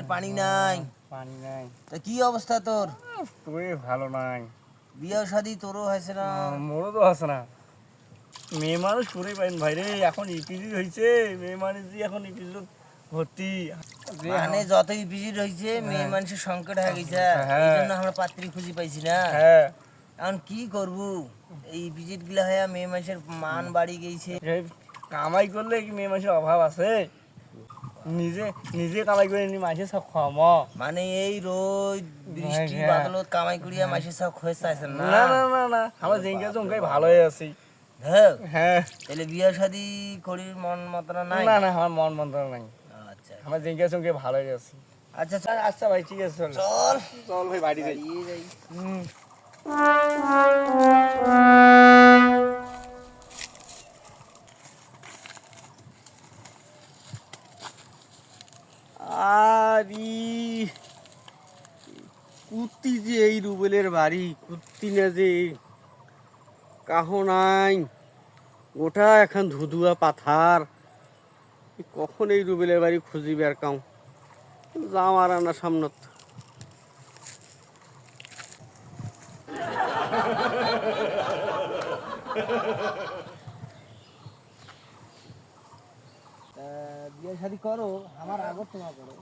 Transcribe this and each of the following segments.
কলের পানি নাই। পানি নাই। তা কি অবস্থা তোর? তুই ভালো নাই। বিয়ে শাদী তোরও হয়েছে না? মোরও তো আছে না। মেয়ে মানুষ করে পাইন ভাই রে, এখন ইপিজি হয়েছে, মেয়ে মানুষ দিয়ে এখন ইপিজি ভর্তি। মানে যতই বিজি রয়েছে মেয়ে মানুষের সংকট হয়ে গেছে, এই জন্য আমরা পাত্রী খুঁজি পাইছি না। হ্যাঁ, এখন কি করব, এই ভিজিট গুলা হয়ে মেয়ে মানুষের মান বাড়ি গেছে। কামাই করলে কি মেয়ে মানুষের অভাব আছে? নিজে নিজে কামাই করে নি মাসে সব খাওয়াম। মানে এই রোদ বৃষ্টি হ্যাঁ। বাদলত কামাই করিয়া মাসের সব খোঁজ চাইছেন না? না না না না, আমরা জিঙ্কা জঙ্কাই ভালোই আছি। হ্যাঁ, হ্যাঁ, তাহলে বিয়ে শাদী করির মন মাত্রা নাই? না না, আমার মন মন্ত্রণা নাই। আচ্ছা আমরা জিঙ্কা জঙ্কে ভালোই আছি। আচ্ছা আচ্ছা ভাই, ঠিক আছে, চল চল চল ভাই, বাড়ি যাই। বাড়ি যাই। আরি কুত্তি যে এই রুবেলের বাড়ি, কুত্তি না যে কাহ নাই, গোটা এখন ধুধুয়া পাথার। কখন এই রুবেলের বাড়ি খুঁজি বের কাউ, যাও আর আনা সামনত। বিয়ে শাদী করো, আমার আগর তোমার করো।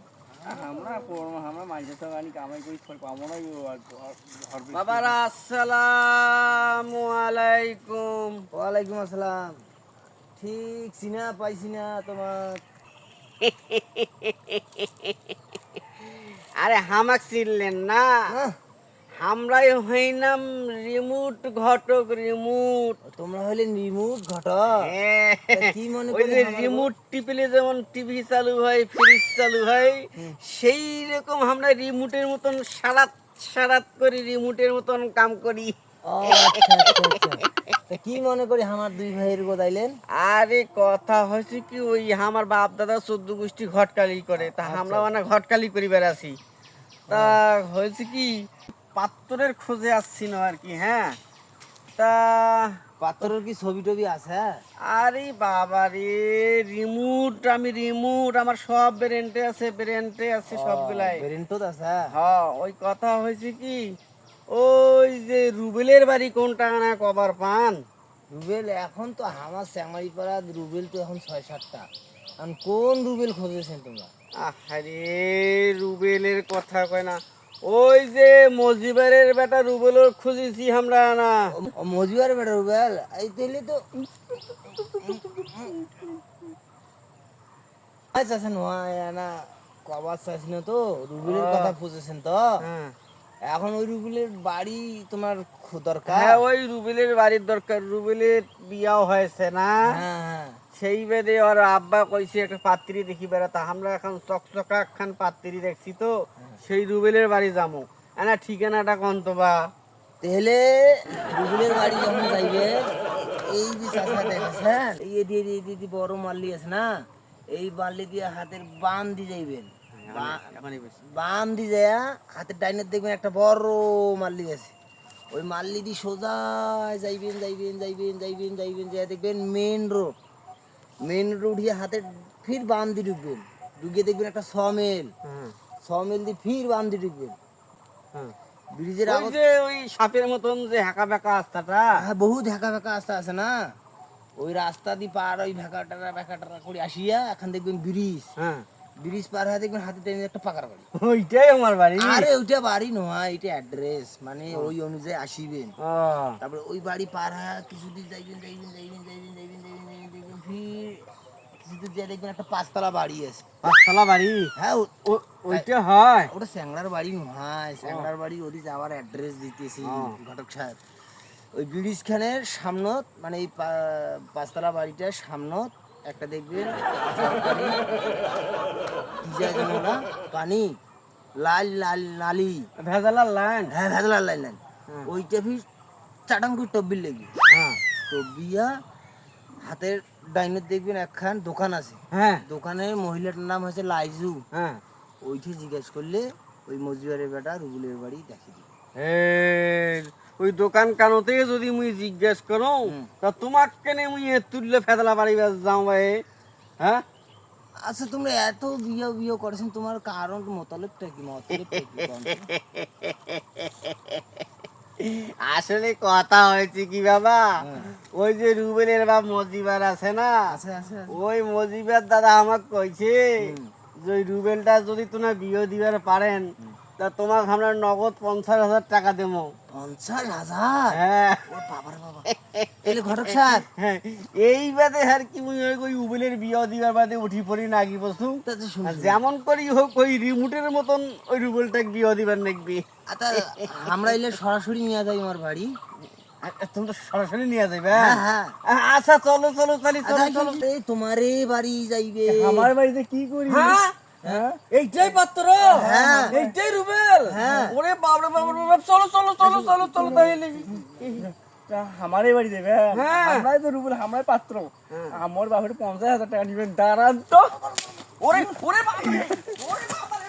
আমরা করবো, আমরা মাঝে তো গানি কামাই করি, পাবো না। বাবারা আসসালামু আলাইকুম। ওয়ালাইকুম আসসালাম। ঠিক চিনা পাইছি না তোমার। আরে হামাক চিনলেন না? আহ, আমরাই হইলাম রিমোট ঘটক, রিমোট। তোমরা হলে রিমোট ঘটক। তা কি মনে ওই করে যে আমার রিমোট টিপলে যেমন টিভি চালু হয়, ফ্রিজ চালু হয়, সেই রকম আমরা রিমোটের মতন সারাত সারাত করি, রিমোটের মতন কাম করি। ও আচ্ছা আচ্ছা আচ্ছা। তা কি মনে করি আমার দুই ভাইয়ের গোদাইলেন? আরে কথা হয়েছে কি, ওই আমার বাপ দাদা 14 গোষ্ঠী ঘটকালি করে, তা আমরা মানে ঘটকালি করি বেড়াছি। তা হয়েছে কি, পাত্রের খোঁজে আসছি না আর কি। হ্যাঁ, তা পাত্রের কি ছবি টবি আছে? আরে বাবা রে, রিমোট, আমি রিমোট, আমার সব ব্রেন্টে আছে, ব্রেন্টে আছে সবগুলাই। বেরেন্টত আছে? হ্যাঁ, ওই কথা হয়েছে কি, ওই যে রুবেলের বাড়ি কোনটা না কবার পান? রুবেল এখন তো আমার শ্যামারি পাড়া রুবেল তো এখন 6-7টা। এখন কোন রুবেল খুঁজেছেন তোমরা? আরে রুবেলের কথা কয় না, ওই যে মজিবারের বেটা রুবেলের খুঁজেছি আমরা না। মজুয়ার বেটা রুবেল, এই তাইলে তো আচ্ছা আচ্ছা নয় না, কবার চাইছি না তো, রুবেলের কথা খুঁজেছেন তো। হ্যাঁ এখন ওই রুবেলের বাড়ি তোমার দরকার। হ্যাঁ, ওই রুবেলের বাড়ির দরকার। রুবেলের বিয়াও হয়েছে না, হ্যাঁ হ্যাঁ। সেই বেদে ওর আব্বা কইছে একটা পাত্রী দেখি বেড়াতা। আমরা এখন চকচকা খান পাত্রী দেখছি তো, সেই রুবেলের বাড়ি যাবো। না ঠিকানাটা কোন তো বা? তাহলে রুবেলের বাড়ি যখন যাইবে, এই যে চাষা দেখেছেন, এই দিয়ে বড় মাল্লি আছে না, এই মাল্লি দিয়ে হাতের বাম দিয়ে যাইবেন। বাম দিয়ে যায় হাতের ডাইনের দেখবেন একটা বড় মাল্লি আছে, ওই মাল্লি দিয়ে সোজা যাইবেন যাইবেন যাইবেন যাইবেন যাইবেন যাই দেখবেন মেন রোড। মেন রোড দিয়ে হাতের ফির বাম দিয়ে ঢুকবেন, ঢুকিয়ে দেখবেন একটা সমেল, সমেল দিয়ে ফির বাম দিয়ে ঢুকবেন। ব্রিজের ওই যে ওই সাপের মতন যে হাঁকা বেঁকা রাস্তাটা, হ্যাঁ বহুত ঢাকা বেঁকা রাস্তা আছে না, ওই রাস্তা দিয়ে পার ওই ভেকাটারা করে আসিয়া এখন দেখবেন ব্রিজ, হ্যাঁ ব্রিজ পার হয়ে দেখবেন হাতে টেনে একটা পাকার বাড়ি। ওইটাই আমার বাড়ি। আরে ওইটা বাড়ি নয়, এটা অ্যাড্রেস, মানে ওই অনুযায়ী আসিবেন। ও, তারপরে ওই বাড়ি পার হয়ে কিছুদিন যাইবেন যাইবেন যাইবেন যাইবেন যাইবেন যাইবেন দেখবেন ফির কিছুদূর যাই দেখবেন একটা 5তলা বাড়ি আছে। 5তলা বাড়ি? হ্যাঁ ওইটা হয়? ওটা স্যাংলার বাড়ি নয়, স্যাংলার বাড়ি ওদি যাওয়ার অ্যাড্রেস দিতেছি ঘটক সাহেব। ওই ব্রিজ খানের সামনত, মানে এই 5তলা বাড়িটার সামনত একটা দেখবেন সরকারি কি জায়গা যেন ওটা, পানি লাল লাল নালি, ভেজালার লাইন। হ্যাঁ ভেজলার লাইন লাইন, ওইটা ফির চাটাঙ্কুর টব্বির লেগে। হ্যাঁ টব্বিয়া হাতের ডাইনের দেখবেন একখান দোকান আছে, হ্যাঁ দোকানের মহিলাটার নাম হচ্ছে লাইজু। হ্যাঁ। ওইটি জিজ্ঞেস করলে ওই মজুয়ারের বেটা রুবুলের বাড়ি দেখিয়ে দিবে। ওই দোকান কানতে যদি মুই জিজ্ঞেস করো, তা তোমাক কেনে মুই তুললে ফেদলা বাড়ি যাও ভাই? হ্যাঁ, আচ্ছা তোমরা এত বিয়ে বিয়ে করেছেন, তোমার কারণ মতলবটা কি? মতলবটা কি বলো তো? আসলে কথা হয়েছে কি বাবা, হ্যাঁ। ওই যে রুবেলের বাপ মজিবার আছে না, আচ্ছা আচ্ছা ওই মজিবার দাদা আমাকে কইছে হুম। যে ওই রুবেলটা যদি তোমরা বিয়ে দিবার পারেন তা তোমাকে আমরা নগদ 50,000 টাকা দেবো। 50,000? হ্যাঁ ও বাবার বাবা, এলে ঘটক স্যার হ্যাঁ, এই বাদে আর কি মুই ওই উবেলের বিয়ে দিবার বাদে উঠি পড়ি নাগি বসু, তাতে আর শুনছি। যেমন করি হোক ওই রিমোটের মতন ওই রুবেলটাকে বিয়ে দিবার নাকবি। আচ্ছা আমরা এলে সরাসরি নিয়ে যাই আমার বাড়ি। তুমি তো সরাসরি নিয়ে যাবে। হ্যাঁ হ্যাঁ। আচ্ছা চলো চলো তাহলে চলো আচ্ছা, চলো। এই তোমারে বাড়ি যাইবে। আমার বাড়িতে কি করি? হ্যাঁ হ্যাঁ এইটাই পাত্র, হ্যাঁ। এইটাই রুবেল। হ্যাঁ। ওরে বাপরে বাপরে বাপ, চলো চলো চলো চলো চলো তাহলে। তা আমারই বাড়ি দেবে? হ্যাঁ। আমরাই তো রুবেল, আমরাই পাত্র। আমার বাপের 50,000 টাকা নিবেন, দাঁড়ান তো। ওরে ওরে বাপরে, ওরে বাপরে,